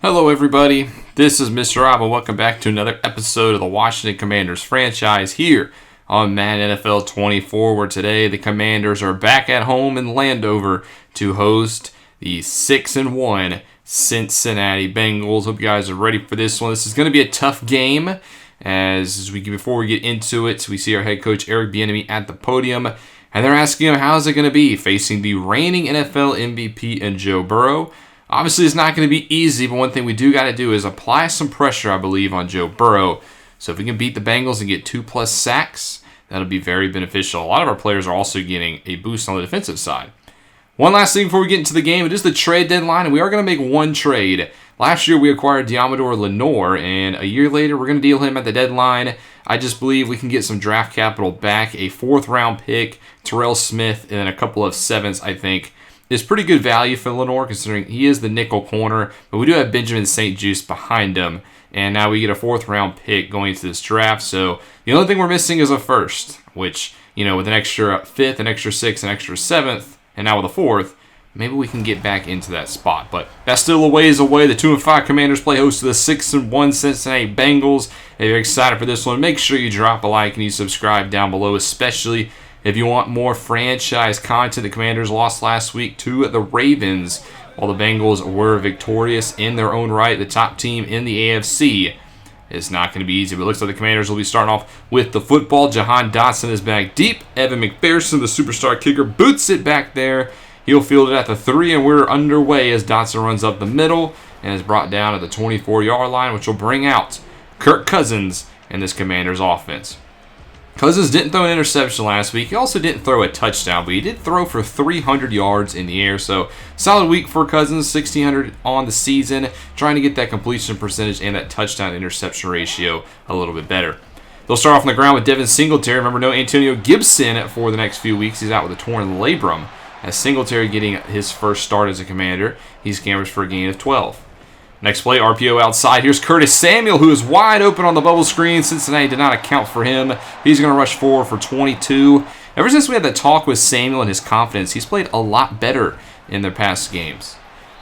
Hello everybody, this is Mr. Rob and welcome back to another episode of the Washington Commanders franchise here on Madden NFL 24, where today the Commanders are back at home in Landover to host the 6-1 Cincinnati Bengals. Hope you guys are ready for this one. This is going to be a tough game before we get into it. We see our head coach Eric Bieniemy at the podium and they're asking him how's it going to be facing the reigning NFL MVP and Joe Burrow. Obviously, it's not going to be easy, but one thing we do got to do is apply some pressure, I believe, on Joe Burrow. So if we can beat the Bengals and get 2+ sacks, that'll be very beneficial. A lot of our players are also getting a boost on the defensive side. One last thing before we get into the game, it is the trade deadline, and we are going to make one trade. Last year, we acquired Diamador Lenore, and a year later, we're going to deal him at the deadline. I just believe we can get some draft capital back, a 4th-round pick, Terrell Smith, and then a couple of 7s, I think. Is pretty good value for Lenore considering he is the nickel corner, but we do have Benjamin St. Juste behind him, and now we get a 4th-round pick going into this draft. So the only thing we're missing is a 1st, which, with an extra 5th, an extra 6th, an extra 7th, and now with a 4th, maybe we can get back into that spot. But that's still a ways away. The 2-5 Commanders play host to the 6-1 Cincinnati Bengals. If you're excited for this one, make sure you drop a like and you subscribe down below, especially if you want more franchise content. The Commanders lost last week to the Ravens, while the Bengals were victorious in their own right. The top team in the AFC is not going to be easy, but it looks like the Commanders will be starting off with the football. Jahan Dotson is back deep. Evan McPherson, the superstar kicker, boots it back there. He'll field it at the 3, and we're underway as Dotson runs up the middle and is brought down at the 24-yard line, which will bring out Kirk Cousins in this Commanders offense. Cousins didn't throw an interception last week. He also didn't throw a touchdown, but he did throw for 300 yards in the air. So, solid week for Cousins, 1,600 on the season, trying to get that completion percentage and that touchdown interception ratio a little bit better. They'll start off on the ground with Devin Singletary. Remember, no Antonio Gibson for the next few weeks. He's out with a torn labrum. As Singletary getting his first start as a Commander, he scammers for a gain of 12. Next play, RPO outside. Here's Curtis Samuel, who is wide open on the bubble screen. Cincinnati did not account for him. He's going to rush forward for 22. Ever since we had that talk with Samuel and his confidence, he's played a lot better in their past games.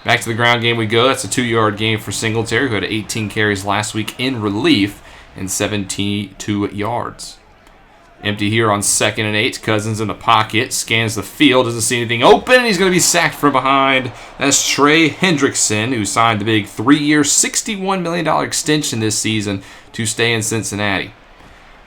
Back to the ground game we go. That's a 2-yard gain for Singletary, who had 18 carries last week in relief and 72 yards. Empty here on 2nd and 8. Cousins in the pocket, scans the field, doesn't see anything open, and he's going to be sacked from behind. That's Trey Hendrickson, who signed the big 3-year, $61 million extension this season to stay in Cincinnati.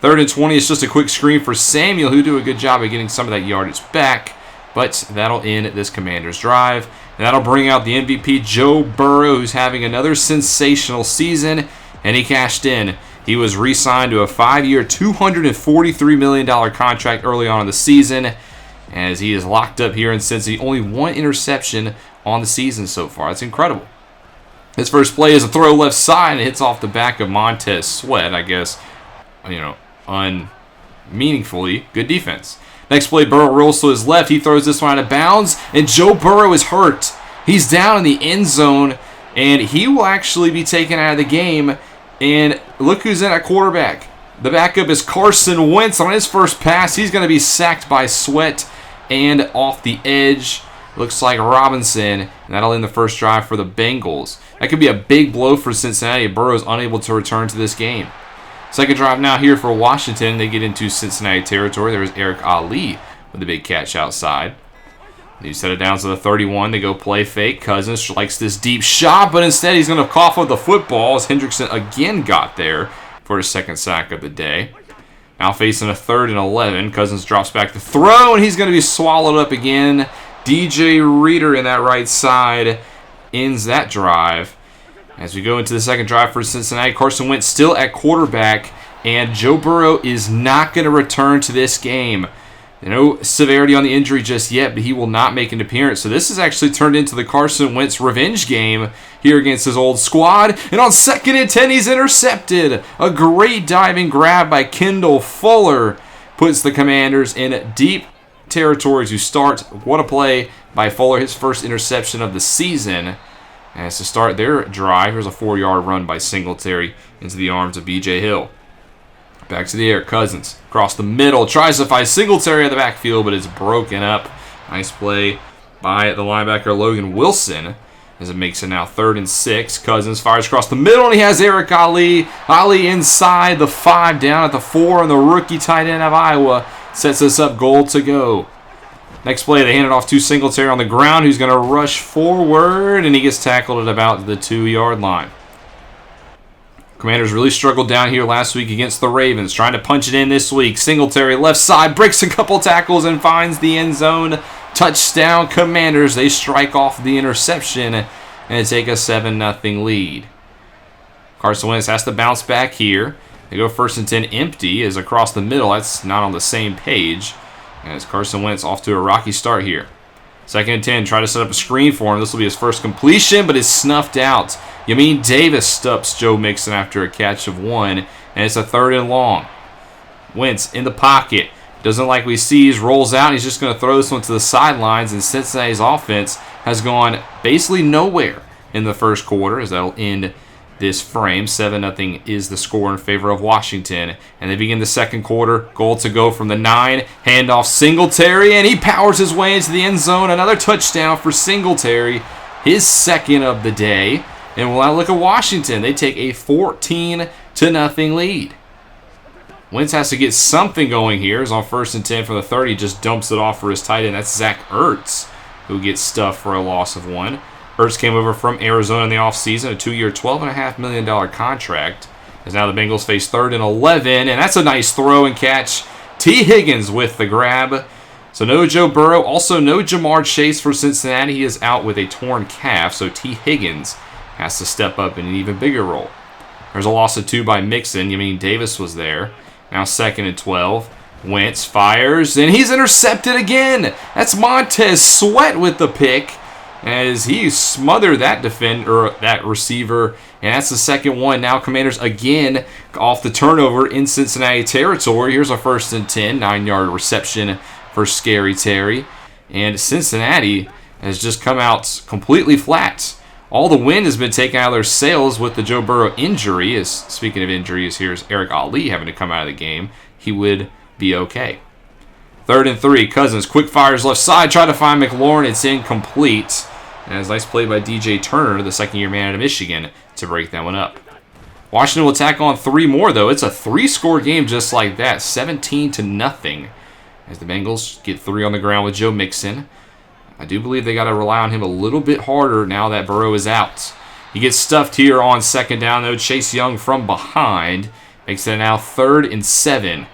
3rd and 20 is just a quick screen for Samuel, who do a good job of getting some of that yardage back, but that'll end this Commanders drive. And that'll bring out the MVP Joe Burrow, who's having another sensational season, and he cashed in. He was re-signed to a 5-year, $243 million contract early on in the season, as he is locked up here in Cincy. Only 1 interception on the season so far. That's incredible. His first play is a throw left side, and it hits off the back of Montez Sweat, I guess, unmeaningfully. Good defense. Next play, Burrow rolls to his left. He throws this one out of bounds, and Joe Burrow is hurt. He's down in the end zone, and he will actually be taken out of the game. And look who's in at quarterback. The backup is Carson Wentz. On his first pass, he's going to be sacked by Sweat and off the edge. Looks like Robinson, and that'll end the first drive for the Bengals. That could be a big blow for Cincinnati if Burrow is unable to return to this game. Second drive now here for Washington. They get into Cincinnati territory. There's Eric Ali with a big catch outside. They set it down to the 31. They go play fake. Cousins likes this deep shot, but instead he's going to cough with the football as Hendrickson again got there for his 2nd sack of the day. Now facing a 3rd and 11. Cousins drops back to throw, and he's going to be swallowed up again. DJ Reader in that right side ends that drive. As we go into the second drive for Cincinnati, Carson Wentz still at quarterback, and Joe Burrow is not going to return to this game. No severity on the injury just yet, but he will not make an appearance. So this has actually turned into the Carson Wentz revenge game here against his old squad. And on 2nd and 10, he's intercepted. A great diving grab by Kendall Fuller puts the Commanders in deep territory to start. What a play by Fuller, his first interception of the season. As to start their drive, here's a 4-yard run by Singletary into the arms of B.J. Hill. Back to the air, Cousins across the middle, tries to find Singletary at the backfield, but it's broken up. Nice play by the linebacker Logan Wilson. as it makes it now 3rd and 6. Cousins fires across the middle, and he has Eric Ali. Ali inside the 5, down at the 4, and the rookie tight end of Iowa sets us up goal to go. Next play, they hand it off to Singletary on the ground, who's going to rush forward, and he gets tackled at about the 2-yard line. Commanders really struggled down here last week against the Ravens, trying to punch it in this week. Singletary left side, breaks a couple tackles and finds the end zone. Touchdown Commanders. They strike off the interception and take a 7-0 lead. Carson Wentz has to bounce back here. They go 1st and 10 empty as across the middle. That's not on the same page. As Carson Wentz off to a rocky start here. 2nd and 10, try to set up a screen for him. This will be his first completion, but it's snuffed out. Yamin Davis stops Joe Mixon after a catch of 1, and it's a 3rd and long. Wentz in the pocket. Doesn't like what he sees, rolls out, and he's just going to throw this one to the sidelines, and Cincinnati's offense has gone basically nowhere in the first quarter, as that'll end this frame. 7-0 is the score in favor of Washington. And they begin the second quarter. Goal to go from the 9. Handoff Singletary, and he powers his way into the end zone. Another touchdown for Singletary, his 2nd of the day. And when I look at Washington, they take a 14-0 lead. Wentz has to get something going here. He's on 1st and 10 from the 30. Just dumps it off for his tight end. That's Zach Ertz, who gets stuffed for a loss of 1. Ertz came over from Arizona in the offseason, a 2-year, $12.5 million contract. As now the Bengals face 3rd and 11, and that's a nice throw and catch. T. Higgins with the grab. So no Joe Burrow, also no Jamar Chase for Cincinnati. He is out with a torn calf, so T. Higgins has to step up in an even bigger role. There's a loss of 2 by Mixon. Yamin Davis was there. Now 2nd and 12. Wentz fires, and he's intercepted again. That's Montez Sweat with the pick, as he smothered that defender, that receiver, and that's the 2nd one. Now Commanders again off the turnover in Cincinnati territory. Here's a 1st and 10, 9-yard reception for Scary Terry, and Cincinnati has just come out completely flat. All the wind has been taken out of their sails with the Joe Burrow injury. As speaking of injuries, here's Eric Ali having to come out of the game. He would be okay. 3rd and 3, Cousins quick fires left side, try to find McLaurin. It's incomplete. And it's a nice play by DJ Turner, the 2nd-year man out of Michigan, to break that one up. Washington will tack on 3 more, though. It's a 3-score game just like that, 17-0. As the Bengals get 3 on the ground with Joe Mixon. I do believe they got to rely on him a little bit harder now that Burrow is out. He gets stuffed here on 2nd down, though. Chase Young from behind makes it now 3rd and 7.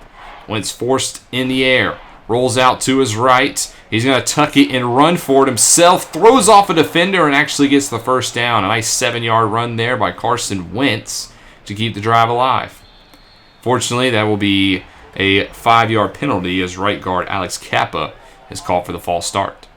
Wentz forced in the air. Rolls out to his right. He's going to tuck it and run for it himself. Throws off a defender and actually gets the 1st down. A nice 7-yard run there by Carson Wentz to keep the drive alive. Fortunately, that will be a 5-yard penalty as right guard Alex Kappa is called for the false start.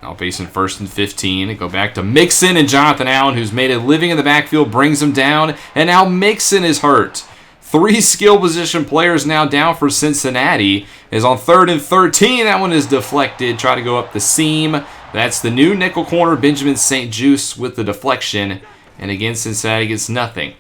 Now facing 1st and 15. They go back to Mixon, and Jonathan Allen, who's made a living in the backfield, brings him down. And now Mixon is hurt. 3 skill position players now down for Cincinnati. Is on 3rd and 13. That one is deflected. Try to go up the seam. That's the new nickel corner, Benjamin St. Juste, with the deflection. And again, Cincinnati gets nothing.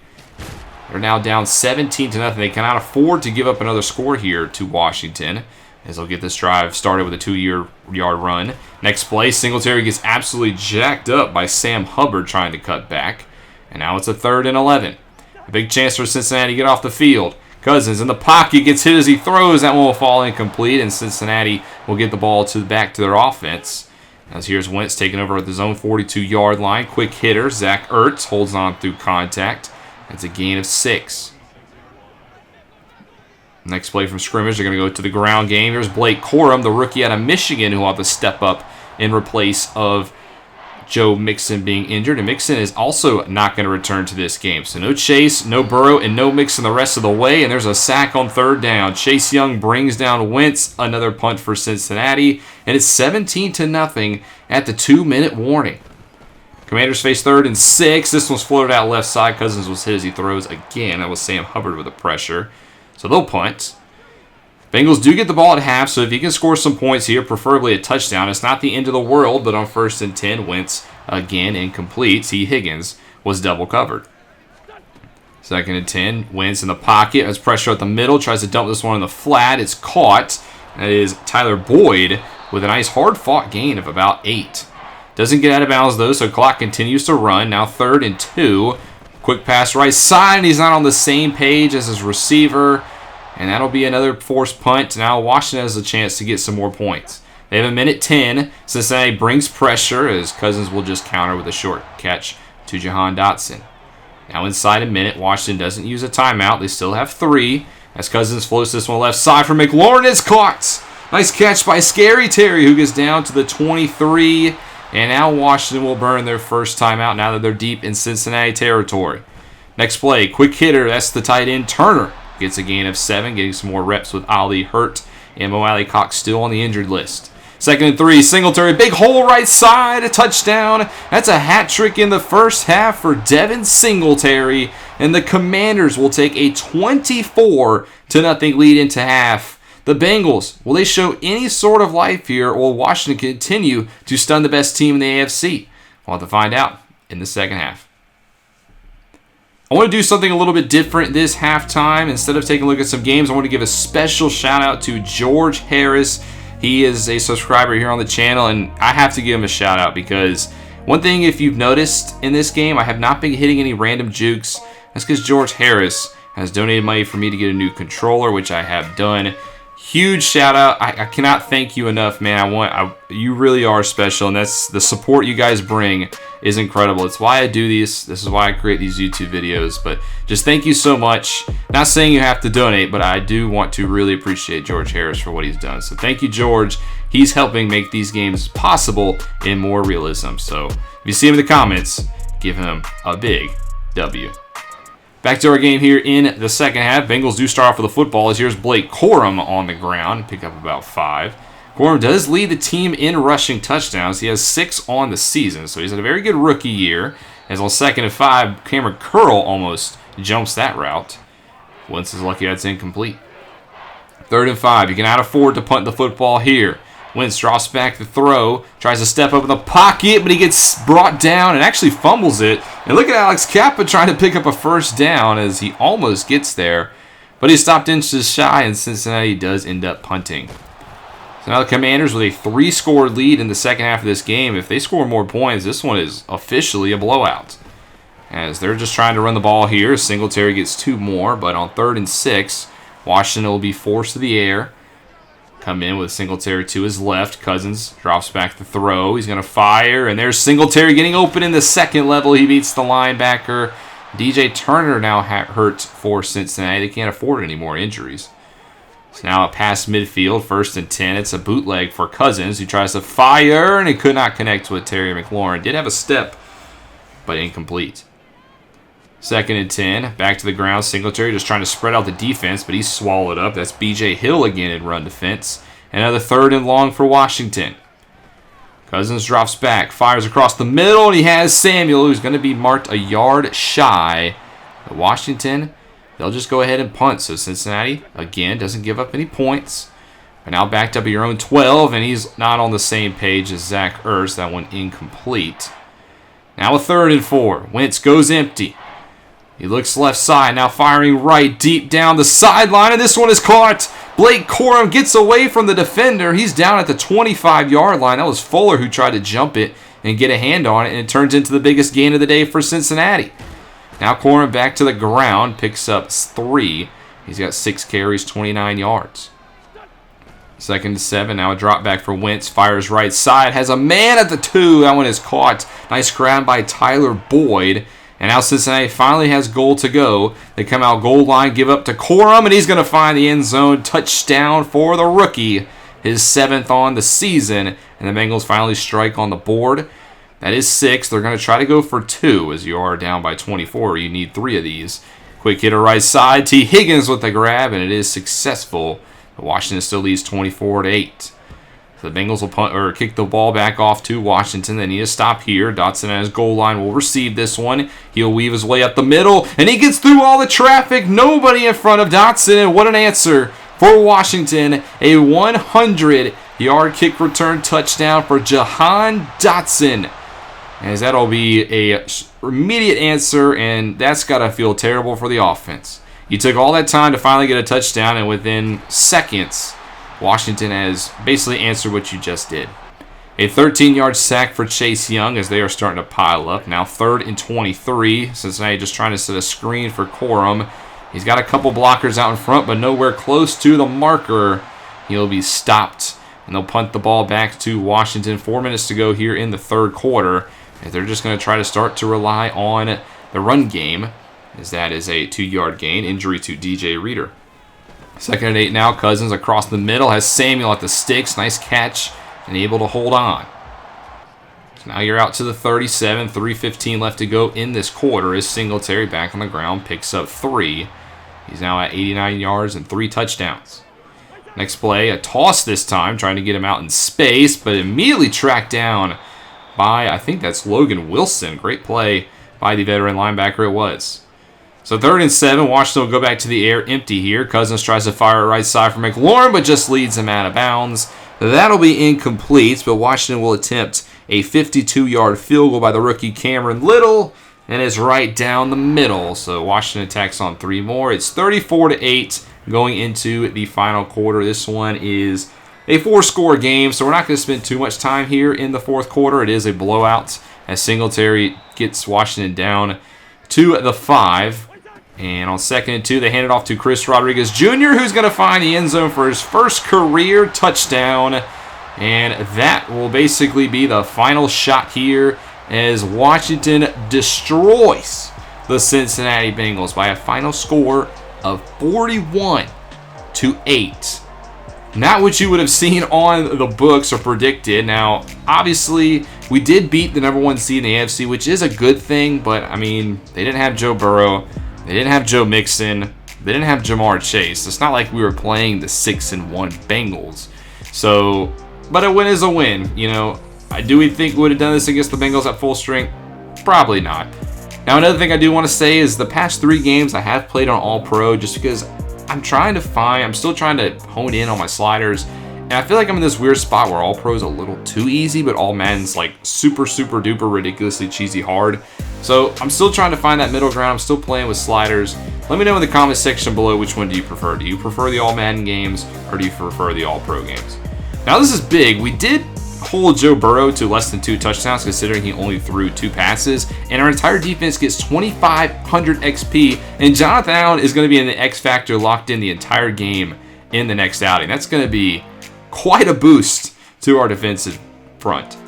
They're now down 17-0. They cannot afford to give up another score here to Washington, as they'll get this drive started with a 2-yard run. Next play, Singletary gets absolutely jacked up by Sam Hubbard trying to cut back. And now it's a 3rd and 11. A big chance for Cincinnati to get off the field. Cousins in the pocket, gets hit as he throws. That one will fall incomplete, and Cincinnati will get the ball back to their offense. As here's Wentz taking over at his own 42-yard line. Quick hitter, Zach Ertz holds on through contact. That's a gain of 6. Next play from scrimmage, they're going to go to the ground game. Here's Blake Corum, the rookie out of Michigan, who will have to step up in replace of Joe Mixon being injured. And Mixon is also not going to return to this game. So no Chase, no Burrow, and no Mixon the rest of the way. And there's a sack on 3rd down. Chase Young brings down Wentz. Another punt for Cincinnati. And it's 17-0 at the 2-minute warning. Commanders face 3rd and 6. This one's floated out left side. Cousins was hit as he throws again. That was Sam Hubbard with the pressure. So they'll punt. Bengals do get the ball at half, so if you can score some points here, preferably a touchdown, it's not the end of the world, but on 1st and 10, Wentz again incomplete. T. Higgins was double covered. 2nd and 10, Wentz in the pocket, has pressure at the middle, tries to dump this one in the flat. It's caught. That is Tyler Boyd with a nice hard-fought gain of about 8. Doesn't get out of bounds, though, so clock continues to run. Now 3rd and 2. Quick pass right side, and he's not on the same page as his receiver. And that'll be another forced punt. Now Washington has a chance to get some more points. They have a minute 10. Cincinnati brings pressure as Cousins will just counter with a short catch to Jahan Dotson. Now inside a minute, Washington doesn't use a timeout. They still have 3. As Cousins floats this one left side for McLaurin. It's caught. Nice catch by Scary Terry, who gets down to the 23. And now Washington will burn their first timeout now that they're deep in Cincinnati territory. Next play, quick hitter. That's the tight end Turner. Gets a gain of 7, getting some more reps with Ali hurt. And Mo Alley Cox still on the injured list. 2nd and 3, Singletary, big hole right side, a touchdown. That's a hat trick in the first half for Devin Singletary. And the Commanders will take a 24-0 lead into half. The Bengals, will they show any sort of life here, or will Washington continue to stun the best team in the AFC? We'll have to find out in the second half. I want to do something a little bit different this halftime. Instead of taking a look at some games, I want to give a special shout out to George Harris. He is a subscriber here on the channel, and I have to give him a shout out because one thing, if you've noticed in this game, I have not been hitting any random jukes. That's because George Harris has donated money for me to get a new controller, which I have done. Huge shout out. I cannot thank you enough, man. You really are special, and that's the support you guys bring is incredible. It's why I do these. This is why I create these YouTube videos. But just thank you so much. Not saying you have to donate, but I do want to really appreciate George Harris for what he's done. So thank you, George. He's helping make these games possible in more realism. So if you see him in the comments, give him a big W. Back to our game here in the second half. Bengals do start off with the football as here's Blake Corum on the ground. Pick up about 5. Corum does lead the team in rushing touchdowns. He has 6 on the season, so he's had a very good rookie year. As on 2nd and 5, Cameron Curl almost jumps that route. Wentz is lucky that's incomplete. 3rd and 5. You cannot afford to punt the football here. Wentz drops back to throw, tries to step up in the pocket, but he gets brought down and actually fumbles it. And look at Alex Kappa trying to pick up a first down as he almost gets there. But he stopped inches shy, and Cincinnati does end up punting. So now the Commanders with a 3-score lead in the second half of this game. If they score more points, this one is officially a blowout. As they're just trying to run the ball here. Singletary gets 2 more, but on 3rd and 6, Washington will be forced to the air. Come in with Singletary to his left. Cousins drops back to throw. He's going to fire, and there's Singletary getting open in the second level. He beats the linebacker. DJ Turner now hurt for Cincinnati. They can't afford any more injuries. It's now a pass midfield, 1st and 10. It's a bootleg for Cousins, who tries to fire, and he could not connect with Terry McLaurin. Did have a step, but incomplete. 2nd and 10. Back to the ground. Singletary just trying to spread out the defense, but he's swallowed up. That's B.J. Hill again in run defense. Another 3rd and long for Washington. Cousins drops back, fires across the middle, and he has Samuel, who's going to be marked a yard shy. But Washington, they'll just go ahead and punt. So Cincinnati, again, doesn't give up any points. But now backed up at your own 12, and he's not on the same page as Zach Ertz. That one incomplete. Now a 3rd and 4. Wentz goes empty. He looks left side, now firing right deep down the sideline, and this one is caught. Blake Corum gets away from the defender. He's down at the 25-yard line. That was Fuller who tried to jump it and get a hand on it, and it turns into the biggest gain of the day for Cincinnati. Now Corum back to the ground, picks up 3. He's got 6 carries, 29 yards. 2nd and 7, now a drop back for Wentz, fires right side, has a man at the 2. That one is caught. Nice grab by Tyler Boyd. And now Cincinnati finally has goal to go. They come out goal line, give up to Corum, and he's going to find the end zone. Touchdown for the rookie. His 7th on the season. And the Bengals finally strike on the board. That is 6. They're going to try to go for 2 as you are down by 24. You need 3 of these. Quick hitter right side. T. Higgins with the grab, and it is successful. Washington still leads 24-8. The Bengals will punt or kick the ball back off to Washington. They need to stop here. Dotson at his goal line will receive this one. He'll weave his way up the middle, and he gets through all the traffic. Nobody in front of Dotson, and what an answer for Washington. A 100-yard kick return touchdown for Jahan Dotson. As that'll be a immediate answer, and that's got to feel terrible for the offense. You took all that time to finally get a touchdown, and within seconds, Washington has basically answered what you just did. A 13-yard sack for Chase Young as they are starting to pile up. Now 3rd and 23. Cincinnati just trying to set a screen for Corum. He's got a couple blockers out in front, but nowhere close to the marker. He'll be stopped, and they'll punt the ball back to Washington. 4 minutes to go here in the 3rd quarter. And they're just going to try to start to rely on the run game, as that is a 2-yard gain. Injury to DJ Reader. 2nd and 8 now. Cousins across the middle. Has Samuel at the sticks. Nice catch, and able to hold on. So now you're out to the 37. 3:15 left to go in this quarter. Is Singletary back on the ground. Picks up 3. He's now at 89 yards and 3 touchdowns. Next play, a toss this time, trying to get him out in space, but immediately tracked down by, I think that's Logan Wilson. Great play by the veteran linebacker it was. So 3rd and 7, Washington will go back to the air empty here. Cousins tries to fire it right side for McLaurin, but just leads him out of bounds. That'll be incomplete, but Washington will attempt a 52-yard field goal by the rookie Cameron Little, and it's right down the middle. So Washington attacks on 3 more. It's 34-8 going into the final quarter. This one is a 4-score game, so we're not going to spend too much time here in the 4th quarter. It is a blowout as Singletary gets Washington down to the 5. And on 2nd and 2, they hand it off to Chris Rodriguez Jr., who's going to find the end zone for his first career touchdown. And that will basically be the final shot here as Washington destroys the Cincinnati Bengals by a final score of 41-8. Not what you would have seen on the books or predicted. Now, obviously, we did beat the #1 seed in the AFC, which is a good thing, but, I mean, they didn't have Joe Burrow. They didn't have Joe Mixon. They didn't have Jamar Chase. It's not like we were playing the 6-1 Bengals. So, but a win is a win. You know, do we think we would have done this against the Bengals at full strength? Probably not. Now, another thing I do want to say is the past 3 games I have played on All-Pro just because I'm still trying to hone in on my sliders. And I feel like I'm in this weird spot where All-Pro is a little too easy, but All-Madden's like super, super duper ridiculously cheesy hard. So I'm still trying to find that middle ground. I'm still playing with sliders. Let me know in the comment section below which one do you prefer. Do you prefer the All-Madden games or do you prefer the All-Pro games? Now this is big. We did hold Joe Burrow to less than 2 touchdowns considering he only threw 2 passes. And our entire defense gets 2,500 XP. And Jonathan Allen is going to be in the X Factor locked in the entire game in the next outing. That's going to be quite a boost to our defensive front.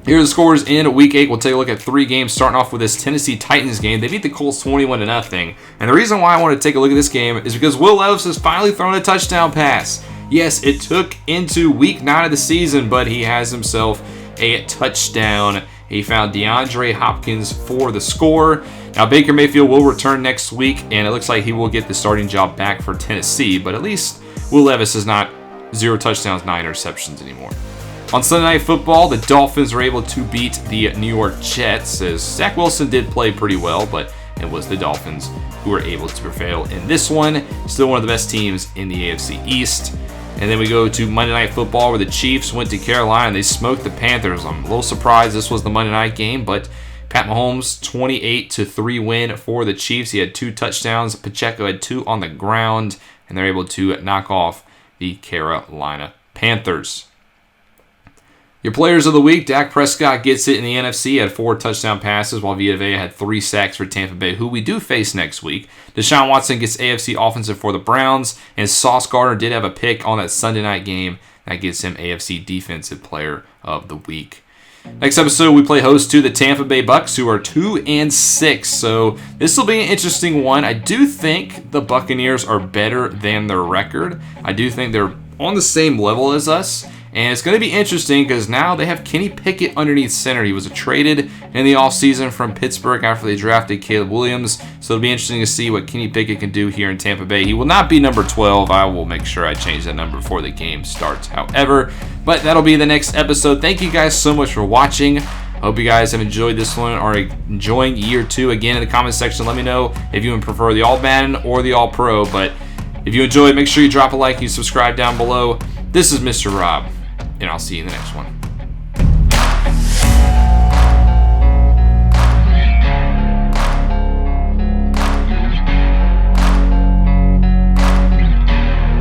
Here are the scores in Week 8. We'll take a look at 3 games, starting off with this Tennessee Titans game. They beat the Colts 21-0. And the reason why I want to take a look at this game is because Will Levis has finally thrown a touchdown pass. Yes, it took into Week 9 of the season, but he has himself a touchdown. He found DeAndre Hopkins for the score. Now, Baker Mayfield will return next week, and it looks like he will get the starting job back for Tennessee. But at least Will Levis is not 0 touchdowns, 9 interceptions anymore. On Sunday Night Football, the Dolphins were able to beat the New York Jets, as Zach Wilson did play pretty well, but it was the Dolphins who were able to prevail in this one. Still one of the best teams in the AFC East. And then we go to Monday Night Football, where the Chiefs went to Carolina and they smoked the Panthers. I'm a little surprised this was the Monday night game, but Pat Mahomes, 28-3 win for the Chiefs. He had 2 touchdowns. Pacheco had 2 on the ground, and they're able to knock off the Carolina Panthers. Your players of the week, Dak Prescott gets it in the NFC, had 4 touchdown passes, while Vita Vea had 3 sacks for Tampa Bay, who we do face next week. Deshaun Watson gets AFC offensive for the Browns, and Sauce Gardner did have a pick on that Sunday night game. That gets him AFC defensive player of the week. Next episode, we play host to the Tampa Bay Bucks, who are 2-6. So this will be an interesting one. I do think the Buccaneers are better than their record. I do think they're on the same level as us. And it's going to be interesting because now they have Kenny Pickett underneath center. He was traded in the offseason from Pittsburgh after they drafted Caleb Williams. So it'll be interesting to see what Kenny Pickett can do here in Tampa Bay. He will not be number 12. I will make sure I change that number before the game starts, however. But that'll be the next episode. Thank you guys so much for watching. I hope you guys have enjoyed this one or are enjoying year 2. Again, in the comment section, let me know if you prefer the All-Madden or the All-Pro. But if you enjoyed, make sure you drop a like and you subscribe down below. This is Mr. Rob, and I'll see you in the next one.